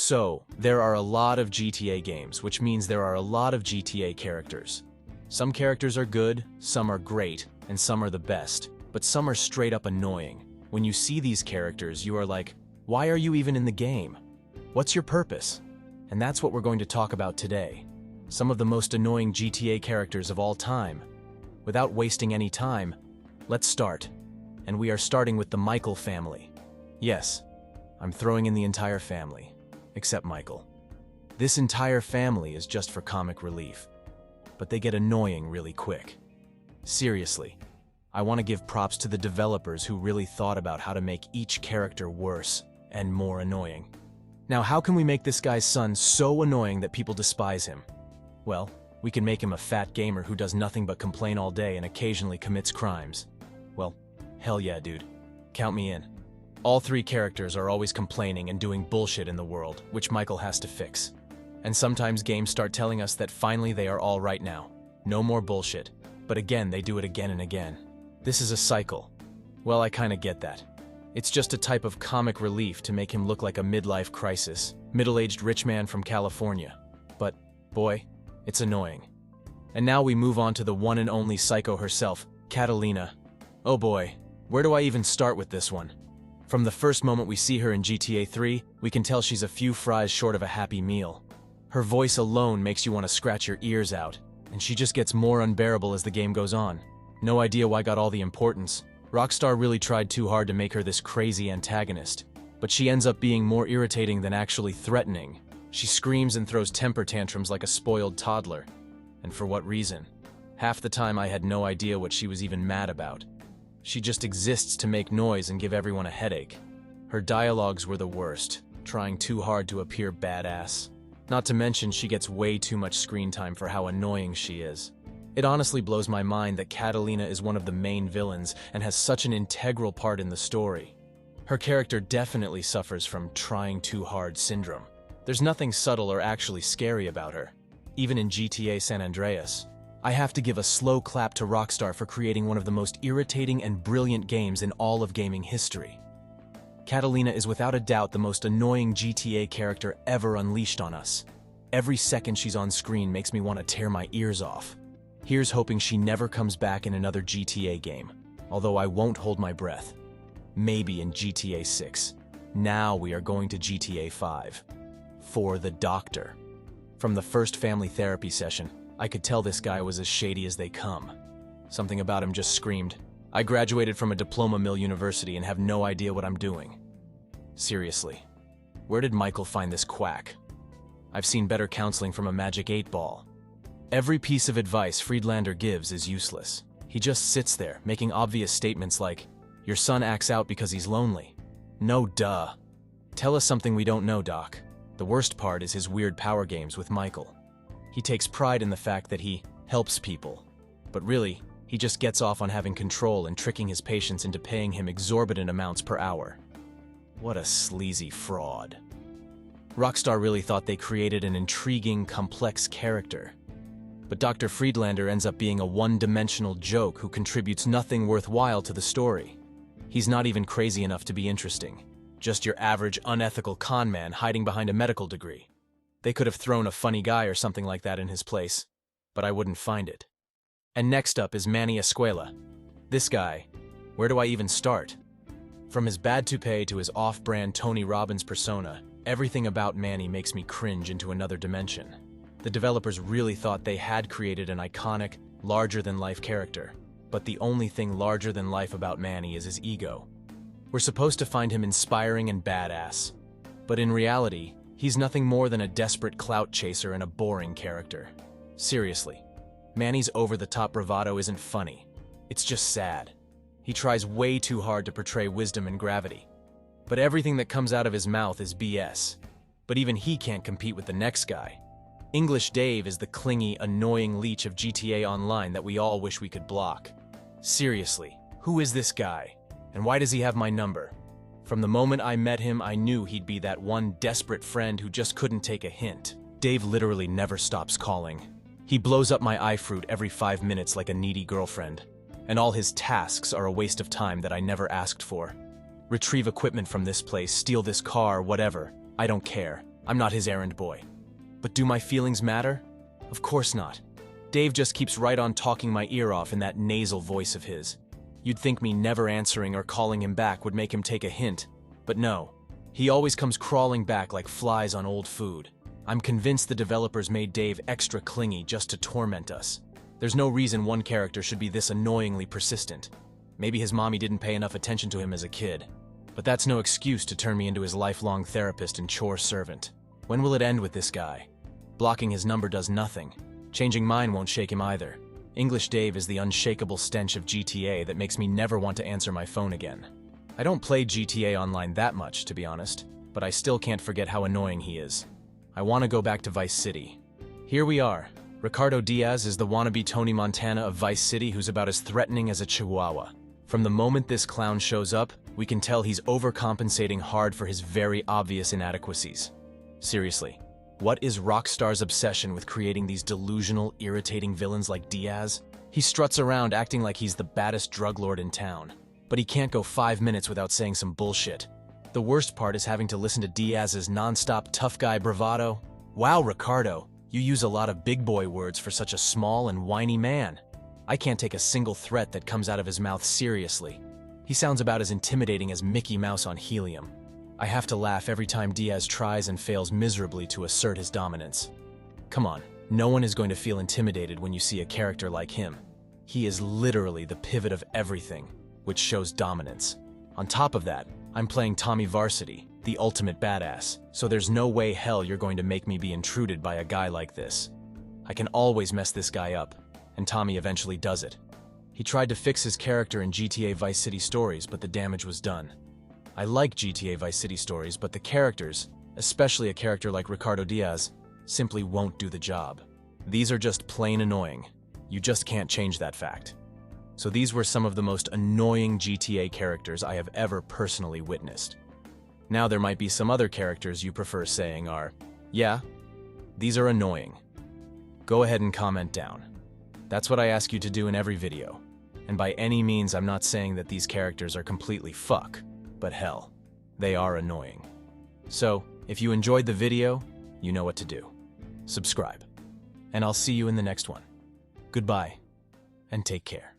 So, there are a lot of GTA games, which means there are a lot of GTA characters. Some characters are good, some are great, and some are the best, but some are straight up annoying. When you see these characters, you are like, why are you even in the game? What's your purpose? And that's what we're going to talk about today. Some of the most annoying GTA characters of all time. Without wasting any time, let's start. And we are starting with the Michael family. Yes, I'm throwing in the entire family, except Michael. This entire family is just for comic relief, but they get annoying really quick. Seriously, I want to give props to the developers who really thought about how to make each character worse and more annoying. Now, how can we make this guy's son so annoying that people despise him? Well, we can make him a fat gamer who does nothing but complain all day and occasionally commits crimes. Well, hell yeah, dude. Count me in. All three characters are always complaining and doing bullshit in the world, which Michael has to fix. And sometimes games start telling us that finally they are all right now. No more bullshit. But again, they do it again and again. This is a cycle. Well, I kinda get that. It's just a type of comic relief to make him look like a midlife crisis, middle-aged rich man from California. But, boy, it's annoying. And now we move on to the one and only psycho herself, Catalina. Oh boy, where do I even start with this one? From the first moment we see her in GTA 3, we can tell she's a few fries short of a happy meal. Her voice alone makes you want to scratch your ears out, and she just gets more unbearable as the game goes on. No idea why got all the importance. Rockstar really tried too hard to make her this crazy antagonist, but she ends up being more irritating than actually threatening. She screams and throws temper tantrums like a spoiled toddler. And for what reason? Half the time I had no idea what she was even mad about. She just exists to make noise and give everyone a headache. Her dialogues were the worst, trying too hard to appear badass. Not to mention she gets way too much screen time for how annoying she is. It honestly blows my mind that Catalina is one of the main villains and has such an integral part in the story. Her character definitely suffers from trying too hard syndrome. There's nothing subtle or actually scary about her. Even in GTA San Andreas, I have to give a slow clap to Rockstar for creating one of the most irritating and brilliant games in all of gaming history. Catalina is without a doubt the most annoying GTA character ever unleashed on us. Every second she's on screen makes me want to tear my ears off. Here's hoping she never comes back in another GTA game, although I won't hold my breath. Maybe in GTA 6. Now we are going to GTA 5. For the Doctor. From the first family therapy session, I could tell this guy was as shady as they come. Something about him just screamed, I graduated from a diploma mill university and have no idea what I'm doing. Seriously, where did Michael find this quack? I've seen better counseling from a magic 8-ball. Every piece of advice Friedlander gives is useless. He just sits there, making obvious statements like, your son acts out because he's lonely. No duh. Tell us something we don't know, Doc. The worst part is his weird power games with Michael. He takes pride in the fact that he helps people. But really, he just gets off on having control and tricking his patients into paying him exorbitant amounts per hour. What a sleazy fraud. Rockstar really thought they created an intriguing, complex character. But Dr. Friedlander ends up being a one-dimensional joke who contributes nothing worthwhile to the story. He's not even crazy enough to be interesting. Just your average unethical con man hiding behind a medical degree. They could have thrown a funny guy or something like that in his place, but I wouldn't find it. And next up is Manny Esqua. This guy, where do I even start? From his bad toupee to his off-brand Tony Robbins persona, everything about Manny makes me cringe into another dimension. The developers really thought they had created an iconic, larger-than-life character, but the only thing larger than life about Manny is his ego. We're supposed to find him inspiring and badass, but in reality, he's nothing more than a desperate clout chaser and a boring character. Seriously, Manny's over-the-top bravado isn't funny. It's just sad. He tries way too hard to portray wisdom and gravity. But everything that comes out of his mouth is BS. But even he can't compete with the next guy. English Dave is the clingy, annoying leech of GTA Online that we all wish we could block. Seriously, who is this guy? And why does he have my number? From the moment I met him, I knew he'd be that one desperate friend who just couldn't take a hint. Dave literally never stops calling. He blows up my iFruit every 5 minutes like a needy girlfriend. And all his tasks are a waste of time that I never asked for. Retrieve equipment from this place, steal this car, whatever. I don't care. I'm not his errand boy. But do my feelings matter? Of course not. Dave just keeps right on talking my ear off in that nasal voice of his. You'd think me never answering or calling him back would make him take a hint, but no. He always comes crawling back like flies on old food. I'm convinced the developers made Dave extra clingy just to torment us. There's no reason one character should be this annoyingly persistent. Maybe his mommy didn't pay enough attention to him as a kid. But that's no excuse to turn me into his lifelong therapist and chore servant. When will it end with this guy? Blocking his number does nothing. Changing mine won't shake him either. English Dave is the unshakable stench of GTA that makes me never want to answer my phone again. I don't play GTA Online that much, to be honest, but I still can't forget how annoying he is. I want to go back to Vice City. Here we are. Ricardo Diaz is the wannabe Tony Montana of Vice City who's about as threatening as a chihuahua. From the moment this clown shows up, we can tell he's overcompensating hard for his very obvious inadequacies. Seriously, what is Rockstar's obsession with creating these delusional, irritating villains like Diaz? He struts around acting like he's the baddest drug lord in town, but he can't go 5 minutes without saying some bullshit. The worst part is having to listen to Diaz's non-stop tough guy bravado. Wow, Ricardo, you use a lot of big boy words for such a small and whiny man. I can't take a single threat that comes out of his mouth seriously. He sounds about as intimidating as Mickey Mouse on helium. I have to laugh every time Diaz tries and fails miserably to assert his dominance. Come on, no one is going to feel intimidated when you see a character like him. He is literally the pivot of everything, which shows dominance. On top of that, I'm playing Tommy Varsity, the ultimate badass, so there's no way hell you're going to make me be intruded by a guy like this. I can always mess this guy up, and Tommy eventually does it. He tried to fix his character in GTA Vice City Stories, but the damage was done. I like GTA Vice City Stories, but the characters, especially a character like Ricardo Diaz, simply won't do the job. These are just plain annoying. You just can't change that fact. So these were some of the most annoying GTA characters I have ever personally witnessed. Now there might be some other characters you prefer saying are, yeah, these are annoying. Go ahead and comment down. That's what I ask you to do in every video. And by any means, I'm not saying that these characters are completely fuck, but hell, they are annoying. So, if you enjoyed the video, you know what to do. Subscribe. And I'll see you in the next one. Goodbye, and take care.